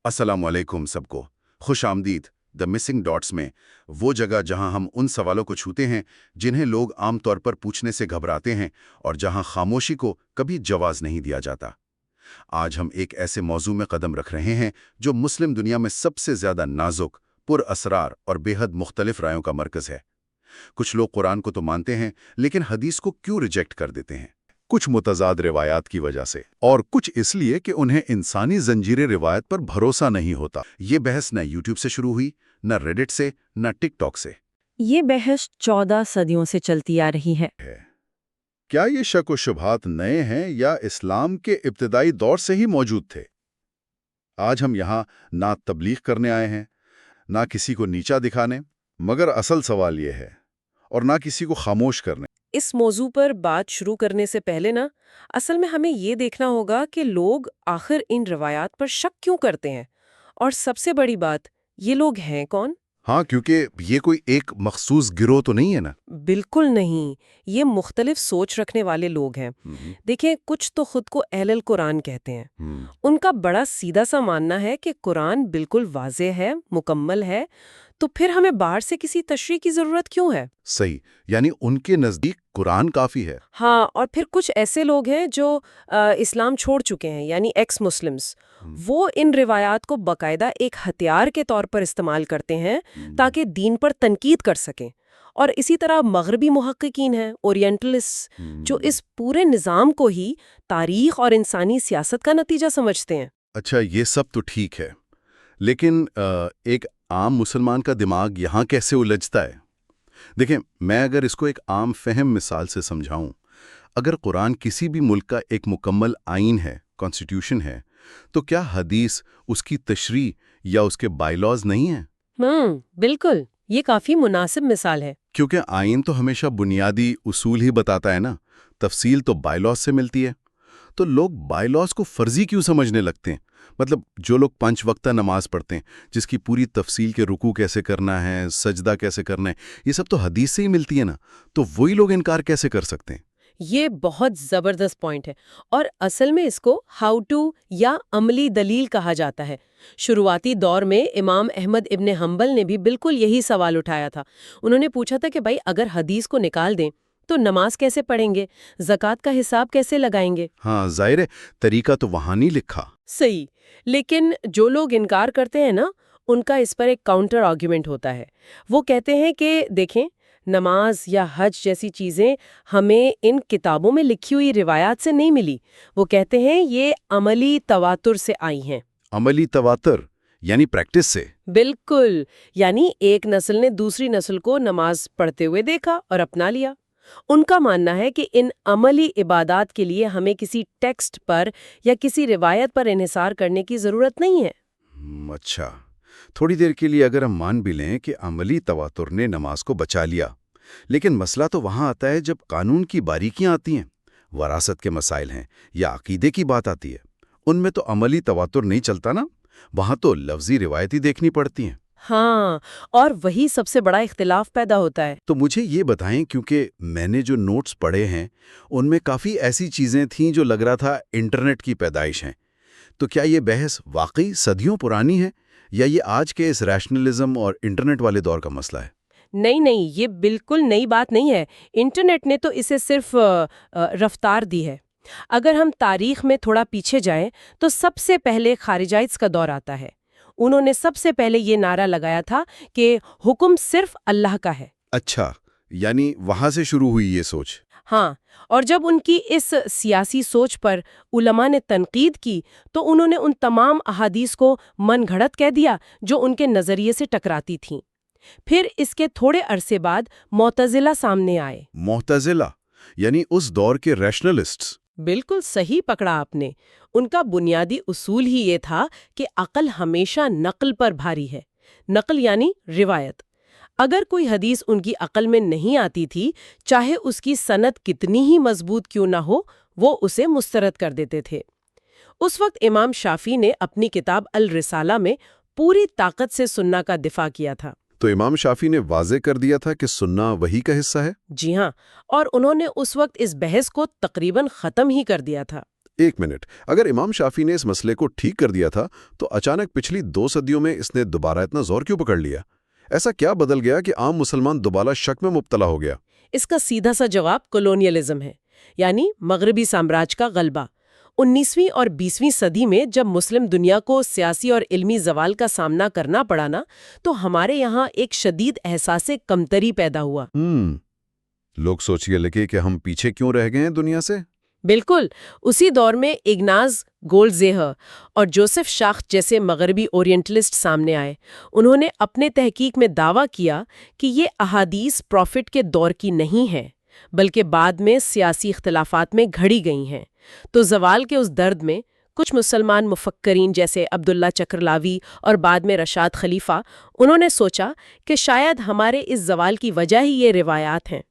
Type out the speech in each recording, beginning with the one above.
السلام علیکم سب کو خوش آمدید دا مسنگ ڈاٹس میں، وہ جگہ جہاں ہم ان سوالوں کو چھوتے ہیں جنہیں لوگ عام طور پر پوچھنے سے گھبراتے ہیں اور جہاں خاموشی کو کبھی جواز نہیں دیا جاتا۔ آج ہم ایک ایسے موضوع میں قدم رکھ رہے ہیں جو مسلم دنیا میں سب سے زیادہ نازک، پر اسرار اور بے حد مختلف رائیوں کا مرکز ہے۔ کچھ لوگ قرآن کو تو مانتے ہیں، لیکن حدیث کو کیوں ریجیکٹ کر دیتے ہیں؟ کچھ متضاد روایات کی وجہ سے، اور کچھ اس لیے کہ انہیں انسانی زنجیر روایت پر بھروسہ نہیں ہوتا۔ یہ بحث نہ یوٹیوب سے شروع ہوئی، نہ ریڈٹ سے، نہ ٹک ٹاک سے۔ یہ بحث 14 صدیوں سے چلتی آ رہی ہے۔ کیا یہ شک و شبہات نئے ہیں یا اسلام کے ابتدائی دور سے ہی موجود تھے؟ آج ہم یہاں نہ تبلیغ کرنے آئے ہیں، نہ کسی کو نیچا دکھانے، مگر اصل سوال یہ ہے، اور نہ کسی کو خاموش کرنے۔ اس موضوع پر بات شروع کرنے سے پہلے اصل میں ہمیں یہ دیکھنا ہوگا کہ لوگ آخر ان روایات پر شک کیوں کرتے ہیں، اور سب سے بڑی بات، یہ لوگ ہیں کون؟ ہاں، کیونکہ یہ کوئی ایک مخصوص گروہ تو نہیں ہے نا؟ بالکل نہیں، یہ مختلف سوچ رکھنے والے لوگ ہیں۔ دیکھیں، کچھ تو خود کو اہل القرآن کہتے ہیں۔ ان کا بڑا سیدھا سا ماننا ہے کہ قرآن بالکل واضح ہے، مکمل ہے، تو پھر ہمیں باہر سے کسی تشریح کی ضرورت کیوں ہے؟ صحیح، یعنی ان کے نزدیک قرآن کافی ہے۔ ہاں، اور پھر کچھ ایسے لوگ ہیں جو اسلام چھوڑ چکے ہیں، یعنی ایکس مسلمز، وہ ان روایات کو باقاعدہ ایک ہتھیار کے طور پر استعمال کرتے ہیں تاکہ دین پر تنقید کر سکیں۔ اور اسی طرح مغربی محققین ہیں، اورینٹلسٹ، جو اس پورے نظام کو ہی تاریخ اور انسانی سیاست کا نتیجہ سمجھتے ہیں۔ اچھا، یہ سب تو ٹھیک ہے، لیکن ایک عام مسلمان کا دماغ یہاں کیسے الجھتا ہے؟ دیکھیں، میں اگر اس کو ایک عام فہم مثال سے سمجھاؤں، اگر قرآن کسی بھی ملک کا ایک مکمل آئین ہے، کانسٹیٹیوشن ہے، تو کیا حدیث اس کی تشریح یا اس کے بائی لاز نہیں ہیں؟ بالکل، یہ کافی مناسب مثال ہے۔ کیونکہ آئین تو ہمیشہ بنیادی اصول ہی بتاتا ہے نا، تفصیل تو بائی لاز سے ملتی ہے۔ تو لوگ بائی لاز کو فرضی کیوں سمجھنے لگتے ہیں؟ مطلب جو لوگ 5 وقتہ نماز پڑھتے ہیں، جس کی پوری تفصیل کے رکوع کیسے کرنا ہے، سجدہ کیسے کرنا ہے، یہ سب تو حدیث سے ہی ملتی ہے نا، تو وہی لوگ انکار کیسے کر سکتے ہیں؟ یہ بہت زبردست پوائنٹ ہے، اور اصل میں اس کو ہاؤ ٹو یا عملی دلیل کہا جاتا ہے۔ شروعاتی دور میں امام احمد ابن حنبل نے بھی بالکل یہی سوال اٹھایا تھا۔ انہوں نے پوچھا تھا کہ بھائی، اگر حدیث کو نکال دیں تو نماز کیسے پڑھیں گے، زکوٰۃ کا حساب کیسے لگائیں گے؟ ہاں، ظاہر ہے، طریقہ تو وہاں نہیں لکھا۔ صحیح، لیکن جو لوگ انکار کرتے ہیں نا، ان کا اس پر ایک کاؤنٹر آرگیومنٹ ہوتا ہے۔ وہ کہتے ہیں کہ دیکھیں، نماز یا حج جیسی چیزیں ہمیں ان کتابوں میں لکھی ہوئی روایات سے نہیں ملی۔ وہ کہتے ہیں یہ عملی تواتر سے آئی ہیں۔ عملی تواتر یعنی پریکٹس سے؟ بالکل، یعنی ایک نسل نے دوسری نسل کو نماز پڑھتے ہوئے دیکھا اور اپنا لیا۔ ان کا ماننا ہے کہ ان عملی عبادات کے لیے ہمیں کسی ٹیکسٹ پر یا کسی روایت پر انحصار کرنے کی ضرورت نہیں ہے۔ اچھا، تھوڑی دیر کے لیے اگر ہم مان بھی لیں کہ عملی تواتر نے نماز کو بچا لیا، لیکن مسئلہ تو وہاں آتا ہے جب قانون کی باریکیاں آتی ہیں، وراثت کے مسائل ہیں یا عقیدے کی بات آتی ہے۔ ان میں تو عملی تواتر نہیں چلتا نا، وہاں تو لفظی روایتی دیکھنی پڑتی ہیں۔ ہاں، اور وہی سب سے بڑا اختلاف پیدا ہوتا ہے۔ تو مجھے یہ بتائیں، کیونکہ میں نے جو نوٹس پڑھے ہیں ان میں کافی ایسی چیزیں تھیں جو لگ رہا تھا انٹرنیٹ کی پیدائش ہیں، تو کیا یہ بحث واقعی صدیوں پرانی ہے یا یہ آج کے اس ریشنلزم اور انٹرنیٹ والے دور کا مسئلہ ہے؟ نہیں، یہ بالکل نئی بات نہیں ہے۔ انٹرنیٹ نے تو اسے صرف رفتار دی ہے۔ اگر ہم تاریخ میں تھوڑا پیچھے جائیں تو سب سے پہلے خارجائٹس کا دور آتا ہے۔ انہوں نے سب سے پہلے یہ نعرہ لگایا تھا کہ حکم صرف اللہ کا ہے۔ اچھا، یعنی وہاں سے شروع ہوئی یہ سوچ؟ ہاں، اور جب ان کی اس سیاسی سوچ پر علماء نے تنقید کی تو انہوں نے ان تمام احادیث کو من گھڑت کہہ دیا جو ان کے نظریے سے ٹکراتی تھیں۔ پھر اس کے تھوڑے عرصے بعد معتزلہ سامنے آئے۔ معتزلہ یعنی اس دور کے ریشنلسٹس؟ بالکل صحیح پکڑا آپ نے۔ ان کا بنیادی اصول ہی یہ تھا کہ عقل ہمیشہ نقل پر بھاری ہے۔ نقل یعنی روایت۔ اگر کوئی حدیث ان کی عقل میں نہیں آتی تھی، چاہے اس کی سند کتنی ہی مضبوط کیوں نہ ہو، وہ اسے مسترد کر دیتے تھے۔ اس وقت امام شافعی نے اپنی کتاب الرسالہ میں پوری طاقت سے سنہ کا دفاع کیا تھا۔ تو امام شافعی نے واضح کر دیا تھا کہ سنہ وحی کا حصہ ہے؟ جی ہاں، اور انہوں نے اس وقت اس بحث کو تقریباً ختم ہی کر دیا تھا۔ ایک منٹ، اگر امام شافعی نے اس مسئلے کو ٹھیک کر دیا تھا تو اچانک پچھلی 2 صدیوں میں اس نے دوبارہ اتنا زور کیوں پکڑ لیا؟ ایسا کیا بدل گیا کہ عام مسلمان دوبارہ شک میں مبتلا ہو گیا؟ اس کا سیدھا سا جواب کولونیلزم ہے، یعنی مغربی سامراج کا غلبہ۔ 19ویں اور 20ویں صدی میں جب مسلم دنیا کو سیاسی اور علمی زوال کا سامنا کرنا پڑا نا، تو ہمارے یہاں ایک شدید احساس کمتری پیدا ہوا۔ لوگ سوچنے لگے کہ ہم پیچھے کیوں رہ گئے ہیں دنیا سے؟ بالکل، اسی دور میں اگناز گولڈزیہر اور جوزف شاخت جیسے مغربی اورینٹلسٹ سامنے آئے۔ انہوں نے اپنے تحقیق میں دعویٰ کیا کہ یہ احادیث پروفٹ کے دور کی نہیں ہیں، بلکہ بعد میں سیاسی اختلافات میں گھڑی گئی ہیں۔ تو زوال کے اس درد میں کچھ مسلمان مفکرین جیسے عبداللہ چکرلاوی اور بعد میں رشاد خلیفہ، انہوں نے سوچا کہ شاید ہمارے اس زوال کی وجہ ہی یہ روایات ہیں۔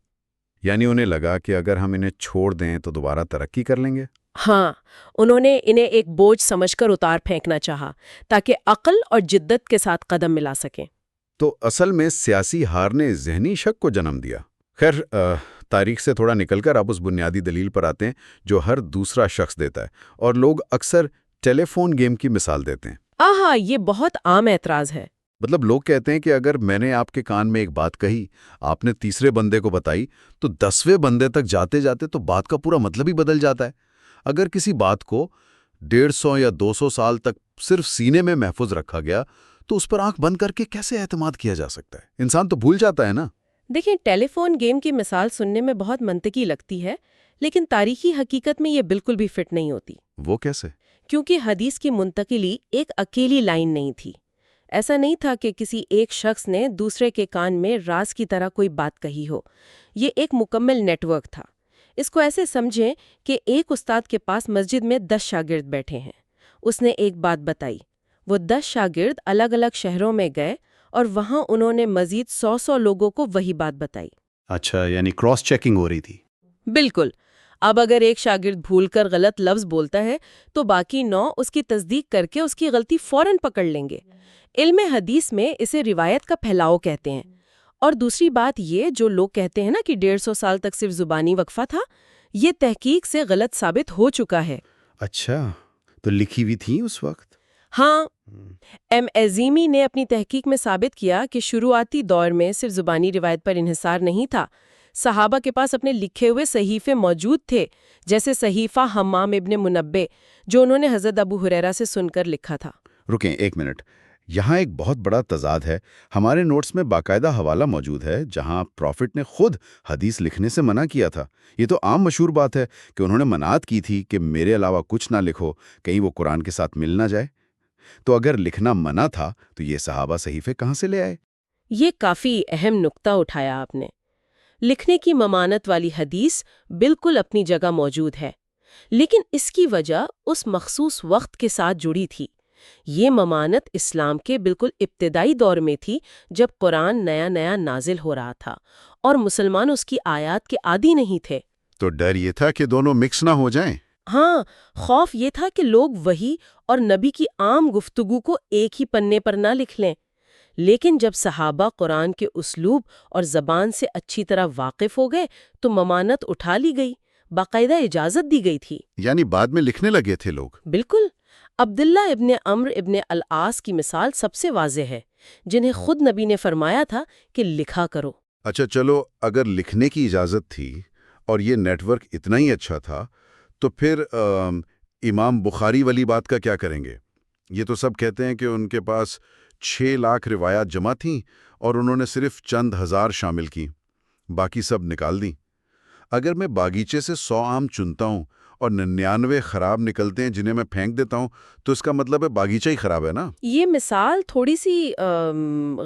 یعنی انہیں لگا کہ اگر ہم انہیں چھوڑ دیں تو دوبارہ ترقی کر لیں گے؟ ہاں، انہوں نے انہیں ایک بوجھ سمجھ کر اتار پھینکنا چاہا تاکہ عقل اور جدت کے ساتھ قدم ملا سکیں۔ تو اصل میں سیاسی ہار نے ذہنی شک کو جنم دیا۔ خیر، تاریخ سے تھوڑا نکل کر آپ اس بنیادی دلیل پر آتے ہیں جو ہر دوسرا شخص دیتا ہے، اور لوگ اکثر ٹیلی فون گیم کی مثال دیتے ہیں۔ آہا، یہ بہت عام اعتراض ہے۔ مطلب لوگ کہتے ہیں کہ اگر میں نے آپ کے کان میں ایک بات کہی، آپ نے تیسرے بندے کو بتائی، تو 10ویں بندے تک جاتے جاتے تو بات کا پورا مطلب ہی بدل جاتا ہے۔ اگر کسی بات کو 150 یا 200 سال تک صرف سینے میں محفوظ رکھا گیا تو اس پر آنکھ بند کر کے کیسے اعتماد کیا جا سکتا ہے؟ انسان تو بھول جاتا ہے نا۔ دیکھیں، ٹیلی فون گیم کی مثال سننے میں بہت منطقی لگتی ہے، لیکن تاریخی حقیقت میں یہ بالکل بھی فٹ نہیں ہوتی۔ وہ کیسے؟ کیونکہ حدیث کی منتقلی ایک اکیلی لائن نہیں تھی۔ ایسا نہیں تھا کہ کسی ایک شخص نے دوسرے کے کان میں راز کی طرح کوئی بات کہی ہو۔ یہ ایک مکمل نیٹ ورک تھا۔ اس کو ایسے سمجھیں کہ ایک استاد کے پاس مسجد میں 10 شاگرد بیٹھے ہیں۔ اس نے ایک بات بتائی، وہ 10 شاگرد الگ الگ شہروں میں گئے اور وہاں انہوں نے مزید 100 لوگوں کو وہی بات بتائی۔ اچھا، یعنی کراس چیکنگ ہو رہی تھی۔ بالکل۔ اب اگر ایک شاگرد بھول کر غلط لفظ بولتا ہے تو باقی 9 اس کی تصدیق کر کے اس کی غلطی فوراً پکڑ لیں گے۔ علم حدیث میں اسے روایت کا پھیلاؤ کہتے ہیں۔ اور دوسری بات یہ، جو لوگ کہتے ہیں نا کہ 150 سال تک صرف زبانی وقفہ تھا، یہ تحقیق سے غلط ثابت ہو چکا ہے۔ اچھا، تو لکھی ہوئی تھی اس وقت؟ ہاں، ایم عظیمی نے اپنی تحقیق میں ثابت کیا کہ شروعاتی دور میں صرف زبانی روایت پر انحصار نہیں تھا۔ صحابہ کے پاس اپنے لکھے ہوئے صحیفے موجود تھے، جیسے صحیفہ حمام ابن منبع، جو انہوں نے حضرت ابو ہریرہ سے سن کر لکھا تھا۔ رکیں ایک منٹ، یہاں ایک بہت بڑا تضاد ہے۔ ہمارے نوٹس میں باقاعدہ حوالہ موجود ہے جہاں پروفٹ نے خود حدیث لکھنے سے منع کیا تھا۔ یہ تو عام مشہور بات ہے کہ انہوں نے منعت کی تھی کہ میرے علاوہ کچھ نہ لکھو، کہیں وہ قرآن کے ساتھ مل نہ جائے۔ تو اگر لکھنا منع تھا تو یہ صحابہ صحیفے کہاں سے لے آئے؟ یہ کافی اہم نقطہ اٹھایا آپ نے۔ لکھنے کی ممانت والی حدیث بالکل اپنی جگہ موجود ہے، لیکن اس کی وجہ اس مخصوص وقت کے ساتھ جڑی تھی۔ یہ ممانت اسلام کے بالکل ابتدائی دور میں تھی، جب قرآن نیا نیا نازل ہو رہا تھا اور مسلمان اس کی آیات کے عادی نہیں تھے۔ تو ڈر یہ تھا کہ دونوں مکس نہ ہو جائیں۔ ہاں، خوف یہ تھا کہ لوگ وحی اور نبی کی عام گفتگو کو ایک ہی پنے پر نہ لکھ لیں۔ لیکن جب صحابہ قرآن کے اسلوب اور زبان سے اچھی طرح واقف ہو گئے تو ممانت اٹھا لی گئی، باقاعدہ اجازت دی گئی تھی۔ یعنی بعد میں لکھنے لگے تھے لوگ؟ بالکل۔ عبداللہ ابن عمرو ابن العاص کی مثال سب سے واضح ہے، جنہیں خود نبی نے فرمایا تھا کہ لکھا کرو۔ اچھا چلو، اگر لکھنے کی اجازت تھی اور یہ نیٹ ورک اتنا ہی اچھا تھا تو پھر امام بخاری والی بات کا کیا کریں گے؟ یہ تو سب کہتے ہیں کہ ان کے پاس 6 لاکھ روایات جمع تھیں اور انہوں نے صرف چند ہزار شامل کی، باقی سب نکال دیں۔ اگر میں باغیچے سے 100 آم چنتا ہوں اور 99 خراب نکلتے ہیں جنہیں میں پھینک دیتا ہوں، تو اس کا مطلب ہے باغیچہ ہی خراب ہے نا؟ یہ مثال تھوڑی سی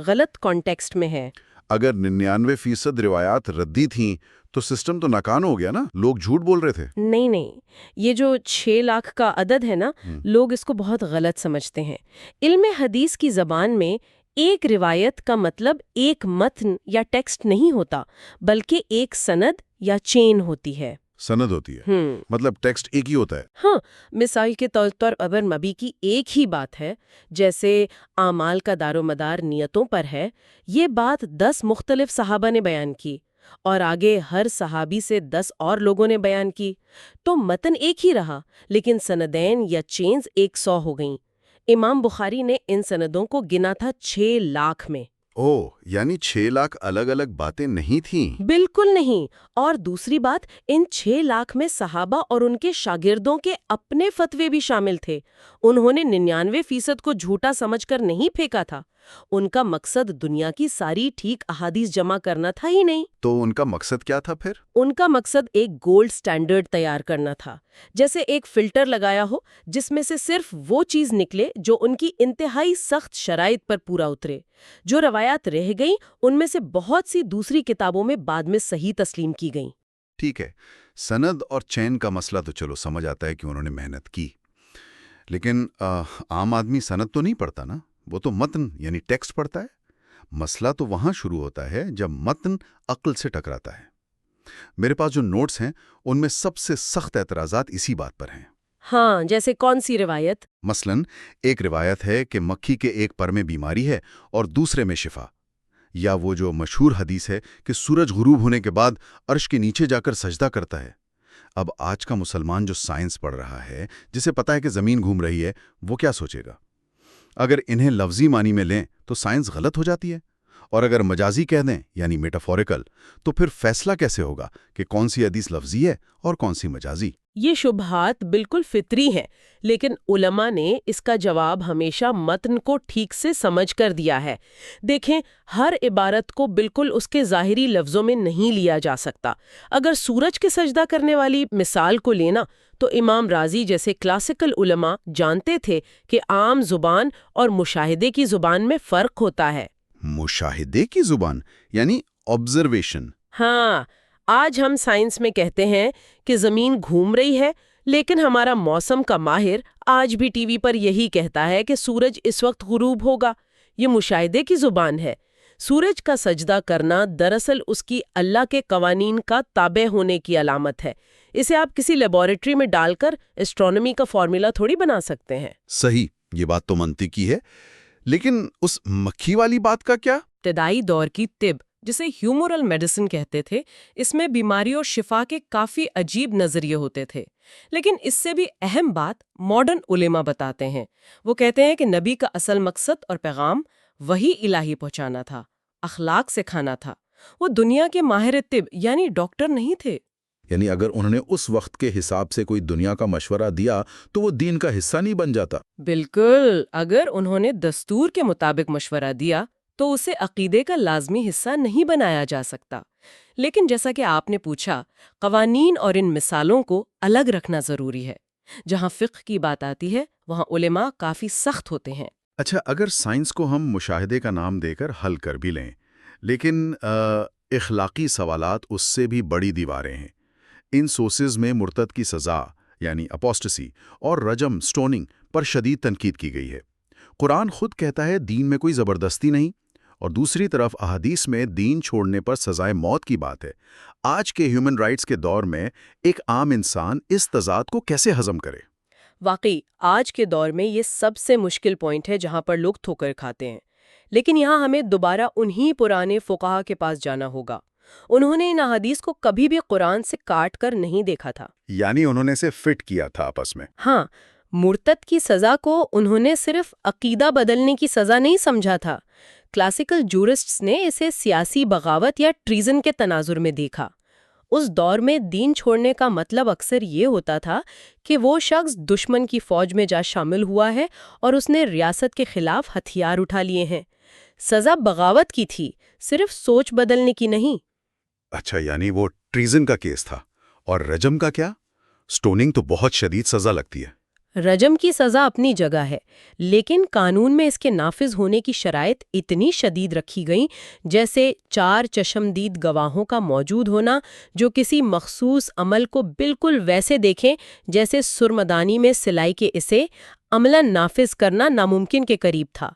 غلط کانٹیکسٹ میں ہے۔ اگر 99% روایات ردی تھیں تو سسٹم تو ناکام ہو گیا نا، لوگ جھوٹ بول رہے تھے۔ نہیں، یہ جو 6 لاکھ کا عدد ہے نا، لوگ اس کو بہت غلط سمجھتے ہیں۔ علم حدیث کی زبان میں ایک روایت کا مطلب ایک متن یا ٹیکسٹ نہیں ہوتا، بلکہ ایک سند یا چین ہوتی ہے۔ سند ہوتی ہے، مطلب ٹیکسٹ ایک ہی ہوتا ہے۔ ہاں، مثال کے طور پر اگر نبی کی ایک ہی بات ہے، جیسے اعمال کا دار و مدار نیتوں پر ہے، یہ بات 10 مختلف صحابہ نے بیان کی اور آگے ہر صحابی سے 10 اور لوگوں نے بیان کی، تو متن ایک ہی رہا لیکن سندین یا چینز 100 ہو گئیں۔ امام بخاری نے ان سندوں کو گنا تھا 6 لاکھ میں۔ اوہ، یعنی 6 لاکھ الگ الگ باتیں نہیں تھیں؟ بالکل نہیں۔ اور دوسری بات، ان 6 لاکھ میں صحابہ اور ان کے شاگردوں کے اپنے فتوے بھی شامل تھے۔ انہوں نے 99% کو جھوٹا سمجھ کر نہیں پھینکا تھا۔ ان کا مقصد دنیا کی ساری ٹھیک احادیث جمع کرنا تھا ہی نہیں۔ تو ان کا مقصد کیا تھا پھر؟ ان کا مقصد ایک گولڈ سٹینڈرڈ تیار کرنا تھا، جیسے ایک فلٹر لگایا ہو جس میں سے صرف وہ چیز نکلے جو ان کی انتہائی سخت شرائط پر پورا اترے۔ جو روایات رہ گئیں ان میں سے بہت سی دوسری کتابوں میں بعد میں صحیح تسلیم کی گئیں۔ ٹھیک ہے، سند اور چین کا مسئلہ تو چلو سمجھ آتا ہے کہ انہوں نے محنت کی، لیکن عام آدمی سند تو نہیں پڑھتا نا، وہ تو متن یعنی ٹیکسٹ پڑھتا ہے۔ مسئلہ تو وہاں شروع ہوتا ہے جب متن عقل سے ٹکراتا ہے۔ میرے پاس جو نوٹس ہیں ان میں سب سے سخت اعتراضات اسی بات پر ہیں۔ ہاں، جیسے کون سی روایت؟ مثلاً ایک روایت ہے کہ مکھی کے ایک پر میں بیماری ہے اور دوسرے میں شفا، یا وہ جو مشہور حدیث ہے کہ سورج غروب ہونے کے بعد عرش کے نیچے جا کر سجدہ کرتا ہے۔ اب آج کا مسلمان جو سائنس پڑھ رہا ہے، جسے پتا ہے کہ زمین گھوم رہی ہے، وہ کیا سوچے گا؟ اگر انہیں لفظی معنی میں لیں تو سائنس غلط ہو جاتی ہے، اور اگر مجازی کہہ دیں یعنی میٹافوریکل، تو پھر فیصلہ کیسے ہوگا کہ کون سی حدیث لفظی ہے اور کون سی مجازی؟ یہ شبہات بالکل فطری ہیں، لیکن علماء نے اس کا جواب ہمیشہ متن کو ٹھیک سے سمجھ کر دیا ہے۔ دیکھیں، ہر عبارت کو بالکل اس کے ظاہری لفظوں میں نہیں لیا جا سکتا۔ اگر سورج کے سجدہ کرنے والی مثال کو لینا تو امام رازی جیسے کلاسیکل علماء جانتے تھے کہ عام زبان اور مشاہدے کی زبان میں فرق ہوتا ہے۔ مشاہدے کی زبان یعنی آبزرویشن؟ ہاں، آج ہم سائنس میں کہتے ہیں کہ زمین گھوم رہی ہے، لیکن ہمارا موسم کا ماہر آج بھی ٹی وی پر یہی کہتا ہے کہ سورج اس وقت غروب ہوگا۔ یہ مشاہدے کی زبان ہے۔ سورج کا سجدہ کرنا دراصل اس کی اللہ کے قوانین کا تابع ہونے کی علامت ہے۔ اسے آپ کسی لیبارٹری میں ڈال کر اسٹرونومی کا فارمولا تھوڑی بنا سکتے ہیں۔ صحیح، یہ بات تو منطقی ہے، لیکن اس مکھی والی بات کا کیا؟ ابتدائی دور کی طب، جسے ہیومورل میڈیسن کہتے تھے، اس میں بیماری اور شفا کے کافی عجیب نظریے ہوتے تھے۔ لیکن اس سے بھی اہم بات ماڈرن علماء بتاتے ہیں۔ وہ کہتے ہیں کہ نبی کا اصل مقصد اور پیغام وحی الہی پہنچانا تھا، اخلاق سکھانا تھا۔ وہ دنیا کے ماہر طب یعنی ڈاکٹر نہیں تھے۔ یعنی اگر انہوں نے اس وقت کے حساب سے کوئی دنیا کا مشورہ دیا تو وہ دین کا حصہ نہیں بن جاتا۔ بالکل، اگر انہوں نے دستور کے مطابق مشورہ دیا تو اسے عقیدے کا لازمی حصہ نہیں بنایا جا سکتا۔ لیکن جیسا کہ آپ نے پوچھا، قوانین اور ان مثالوں کو الگ رکھنا ضروری ہے۔ جہاں فقہ کی بات آتی ہے وہاں علماء کافی سخت ہوتے ہیں۔ اچھا، اگر سائنس کو ہم مشاہدے کا نام دے کر حل کر بھی لیں، لیکن اخلاقی سوالات اس سے بھی بڑی دیواریں ہیں۔ ان سورسز میں مرتد کی سزا یعنی اپوسٹسی اور رجم سٹوننگ پر شدید تنقید کی گئی ہے۔ قرآن خود کہتا ہے دین میں کوئی زبردستی نہیں، اور دوسری طرف احادیث میں دین چھوڑنے پر سزائے موت کی بات ہے۔ آج کے ہیومن رائٹس کے دور میں ایک عام انسان اس تضاد کو کیسے ہضم کرے؟ واقعی آج کے دور میں یہ سب سے مشکل پوائنٹ ہے جہاں پر لوگ ٹھوکر کھاتے ہیں۔ لیکن یہاں ہمیں دوبارہ انہی پرانے فقہا کے پاس جانا ہوگا۔ انہوں نے ان احادیث کو کبھی بھی قرآن سے کاٹ کر نہیں دیکھا تھا، یعنی انہوں نے اسے فٹ کیا تھا آپس میں۔ ہاں، مرتد کی سزا کو انہوں نے صرف عقیدہ بدلنے کی سزا نہیں سمجھا تھا۔ کلاسیکل جورسٹس نے اسے سیاسی بغاوت یا ٹریزن کے تناظر میں دیکھا۔ اس دور میں دین چھوڑنے کا مطلب اکثر یہ ہوتا تھا کہ وہ شخص دشمن کی فوج میں جا شامل ہوا ہے اور اس نے ریاست کے خلاف ہتھیار اٹھا لیے ہیں۔ سزا بغاوت کی تھی، صرف سوچ بدلنے کی نہیں۔ اچھا، یعنی وہ ٹریزن کا کیس تھا۔ اور رجم کا کیا؟ سٹوننگ تو بہت شدید سزا لگتی ہے۔ رجم کی سزا اپنی جگہ ہے، لیکن قانون میں اس کے نافذ ہونے کی شرائط اتنی شدید رکھی گئیں، جیسے 4 چشمدید گواہوں کا موجود ہونا جو کسی مخصوص عمل کو بالکل ویسے دیکھیں جیسے سرمدانی میں سلائی کے اسے عملاً نافذ کرنا ناممکن کے قریب تھا۔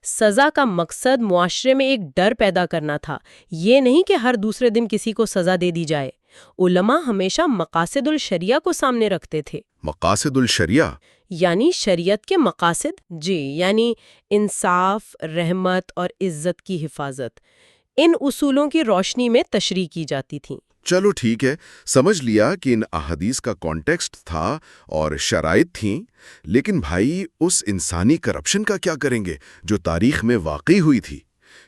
سزا کا مقصد معاشرے میں ایک ڈر پیدا کرنا تھا، یہ نہیں کہ ہر دوسرے دن کسی کو سزا دے دی جائے۔ علماء ہمیشہ مقاصد الشریعہ کو سامنے رکھتے تھے۔ مقاصد الشریعہ یعنی شریعت کے مقاصد، یعنی انصاف، رحمت اور عزت کی حفاظت۔ ان اصولوں کی روشنی میں تشریح کی جاتی تھیں۔ چلو ٹھیک ہے، سمجھ لیا کہ ان احادیث کا کانٹیکسٹ تھا اور شرائط تھیں، لیکن بھائی اس انسانی کرپشن کا کیا کریں گے جو تاریخ میں واقعی ہوئی تھی؟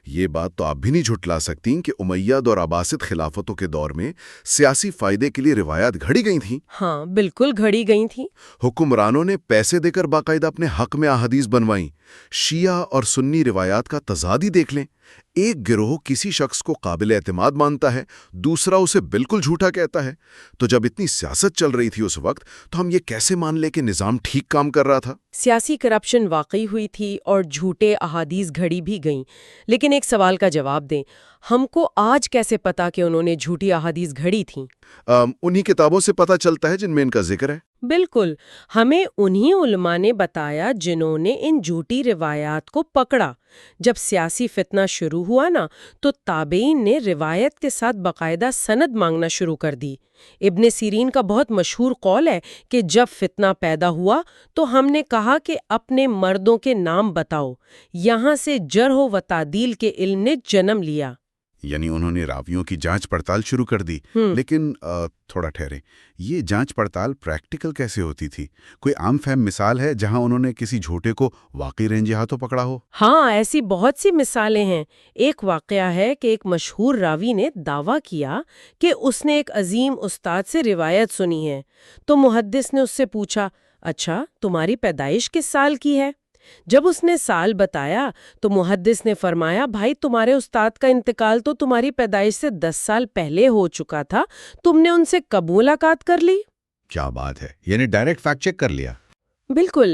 یہ بات تو آپ بھی نہیں جھٹلا سکتیں کہ امیاد اور عباسد خلافتوں کے دور میں سیاسی فائدے کے لیے روایات گھڑی گئی تھیں۔ ہاں بالکل گھڑی گئی تھیں۔ حکمرانوں نے پیسے دے کر باقاعدہ اپنے حق میں احادیث بنوائیں۔ شیعہ اور سنی روایات کا تضاد ہی دیکھ لیں۔ ایک گروہ کسی شخص کو قابل اعتماد مانتا ہے، دوسرا اسے بالکل جھوٹا کہتا ہے۔ تو جب اتنی سیاست چل رہی تھی اس وقت، تو ہم یہ کیسے مان لیں کہ نظام ٹھیک کام کر رہا تھا؟ سیاسی کرپشن واقعی ہوئی تھی اور جھوٹے احادیث گھڑی بھی گئیں، لیکن ایک سوال کا جواب دیں، ہم کو آج کیسے پتا کہ انہوں نے جھوٹی احادیث گھڑی تھیں؟ انہی کتابوں سے پتہ چلتا ہے جن میں ان کا ذکر ہے۔ بالکل، ہمیں انہی علماء نے بتایا جنہوں نے ان جھوٹی روایات کو پکڑا۔ جب سیاسی فتنہ شروع ہوا نا، تو تابعین نے روایت کے ساتھ باقاعدہ سند مانگنا شروع کر دی۔ ابن سیرین کا بہت مشہور قول ہے کہ جب فتنہ پیدا ہوا تو ہم نے کہا کہ اپنے مردوں کے نام بتاؤ۔ یہاں سے جرح و تعدیل کے علم نے جنم لیا۔ یعنی انہوں نے راویوں کی جانچ پڑتال شروع کر دی۔ لیکن تھوڑا ٹھہریں، یہ جانچ پڑتال پریکٹیکل کیسے ہوتی تھی؟ کوئی عام فہم مثال ہے جہاں انہوں نے کسی جھوٹے کو واقعی رینجے ہاتھوں پکڑا ہو؟ ہاں، ایسی بہت سی مثالیں ہیں۔ ایک واقعہ ہے کہ ایک مشہور راوی نے دعویٰ کیا کہ اس نے ایک عظیم استاد سے روایت سنی ہے، تو محدث نے اس سے پوچھا، اچھا تمہاری پیدائش کس سال کی ہے؟ جب اس نے سال بتایا تو محدث نے فرمایا، بھائی تمہارے استاد کا انتقال تو تمہاری پیدائش سے 10 سال پہلے ہو چکا تھا، تم نے ان سے کب ملاقات کر لی؟ کیا بات ہے، یعنی ڈائریکٹ فیکٹ چیک کر لیا۔ بالکل،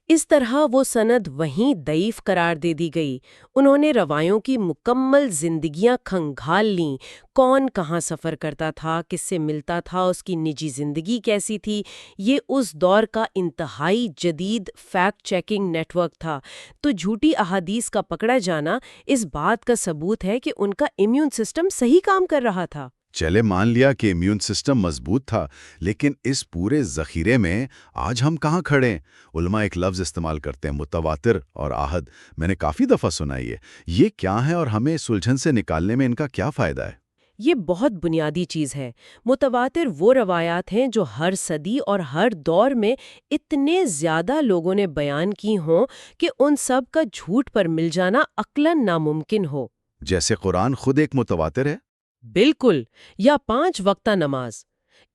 اس طرح وہ سند وہیں ضعیف قرار دے دی گئی۔ انہوں نے روایوں کی مکمل زندگیاں کھنگال لیں، کون کہاں سفر کرتا تھا، کس سے ملتا تھا، اس کی نجی زندگی کیسی تھی۔ یہ اس دور کا انتہائی جدید فیکٹ چیکنگ نیٹ ورک تھا۔ تو جھوٹی احادیث کا پکڑا جانا اس بات کا ثبوت ہے کہ ان کا امیون سسٹم صحیح کام کر رہا تھا۔ چلے مان لیا کہ امیون سسٹم مضبوط تھا، لیکن اس پورے ذخیرے میں آج ہم کہاں کھڑے ہیں؟ علماء ایک لفظ استعمال کرتے ہیں، متواتر اور آحد۔ میں نے کافی دفعہ سنا یہ کیا ہے اور ہمیں اس الجھن سے نکالنے میں ان کا کیا فائدہ ہے؟ یہ بہت بنیادی چیز ہے۔ متواتر وہ روایات ہیں جو ہر صدی اور ہر دور میں اتنے زیادہ لوگوں نے بیان کی ہوں کہ ان سب کا جھوٹ پر مل جانا عقلاً ناممکن ہو۔ جیسے قرآن خود ایک متواتر ہے؟ بالکل، یا 5 وقتہ نماز،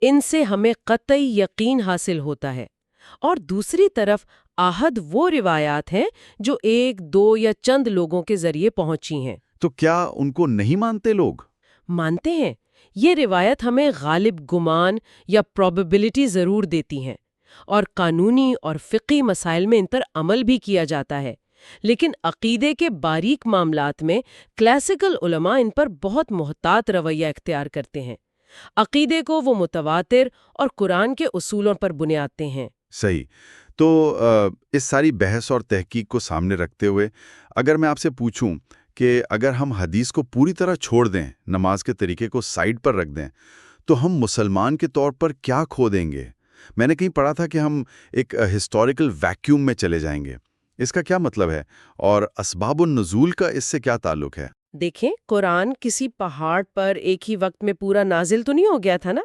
ان سے ہمیں قطعی یقین حاصل ہوتا ہے۔ اور دوسری طرف آحد وہ روایات ہیں جو 1، 2 یا چند لوگوں کے ذریعے پہنچی ہیں۔ تو کیا ان کو نہیں مانتے لوگ؟ مانتے ہیں، یہ روایت ہمیں غالب گمان یا پروبیبلٹی ضرور دیتی ہیں، اور قانونی اور فقہی مسائل میں ان پر عمل بھی کیا جاتا ہے۔ لیکن عقیدے کے باریک معاملات میں کلاسیکل علماء ان پر بہت محتاط رویہ اختیار کرتے ہیں۔ عقیدے کو وہ متواتر اور قرآن کے اصولوں پر بنیادتے ہیں۔ صحیح۔ تو اس ساری بحث اور تحقیق کو سامنے رکھتے ہوئے اگر میں آپ سے پوچھوں کہ اگر ہم حدیث کو پوری طرح چھوڑ دیں، نماز کے طریقے کو سائیڈ پر رکھ دیں، تو ہم مسلمان کے طور پر کیا کھو دیں گے؟ میں نے کہیں پڑھا تھا کہ ہم ایک ہسٹوریکل ویکیوم میں چلے جائیں گے۔ اس کا کیا مطلب ہے اور اسباب النزول کا اس سے کیا تعلق ہے؟ دیکھیں، قرآن کسی پہاڑ پر ایک ہی وقت میں پورا نازل تو نہیں ہو گیا تھا نا۔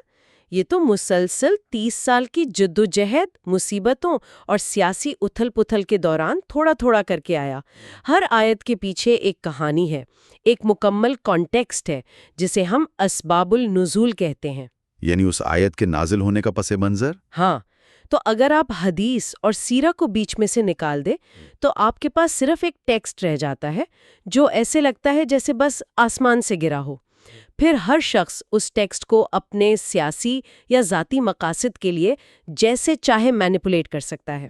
یہ تو مسلسل 30 سال کی جدوجہد، مصیبتوں اور سیاسی اتھل پتھل کے دوران تھوڑا تھوڑا کر کے آیا۔ ہر آیت کے پیچھے ایک کہانی ہے، ایک مکمل کانٹیکسٹ ہے، جسے ہم اسباب النزول کہتے ہیں۔ یعنی اس آیت کے نازل ہونے کا پس منظر؟ ہاں، تو اگر آپ حدیث اور سیرہ کو بیچ میں سے نکال دیں تو آپ کے پاس صرف ایک ٹیکسٹ رہ جاتا ہے جو ایسے لگتا ہے جیسے بس آسمان سے گرا ہو۔ پھر ہر شخص اس ٹیکسٹ کو اپنے سیاسی یا ذاتی مقاصد کے لیے جیسے چاہے مینیپولیٹ کر سکتا ہے۔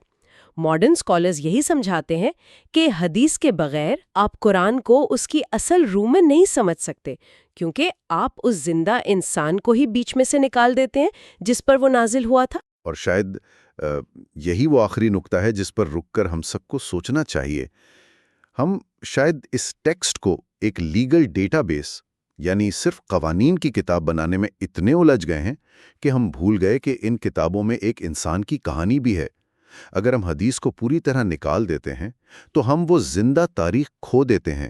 ماڈرن اسکالرز یہی سمجھاتے ہیں کہ حدیث کے بغیر آپ قرآن کو اس کی اصل روح میں نہیں سمجھ سکتے، کیونکہ آپ اس زندہ انسان کو ہی بیچ میں سے نکال دیتے ہیں جس پر وہ نازل ہوا تھا۔ اور شاید یہی وہ آخری نقطہ ہے جس پر رک کر ہم سب کو سوچنا چاہیے۔ ہم شاید اس ٹیکسٹ کو ایک لیگل ڈیٹا بیس، یعنی صرف قوانین کی کتاب بنانے میں اتنے الجھ گئے ہیں کہ ہم بھول گئے کہ ان کتابوں میں ایک انسان کی کہانی بھی ہے۔ اگر ہم حدیث کو پوری طرح نکال دیتے ہیں تو ہم وہ زندہ تاریخ کھو دیتے ہیں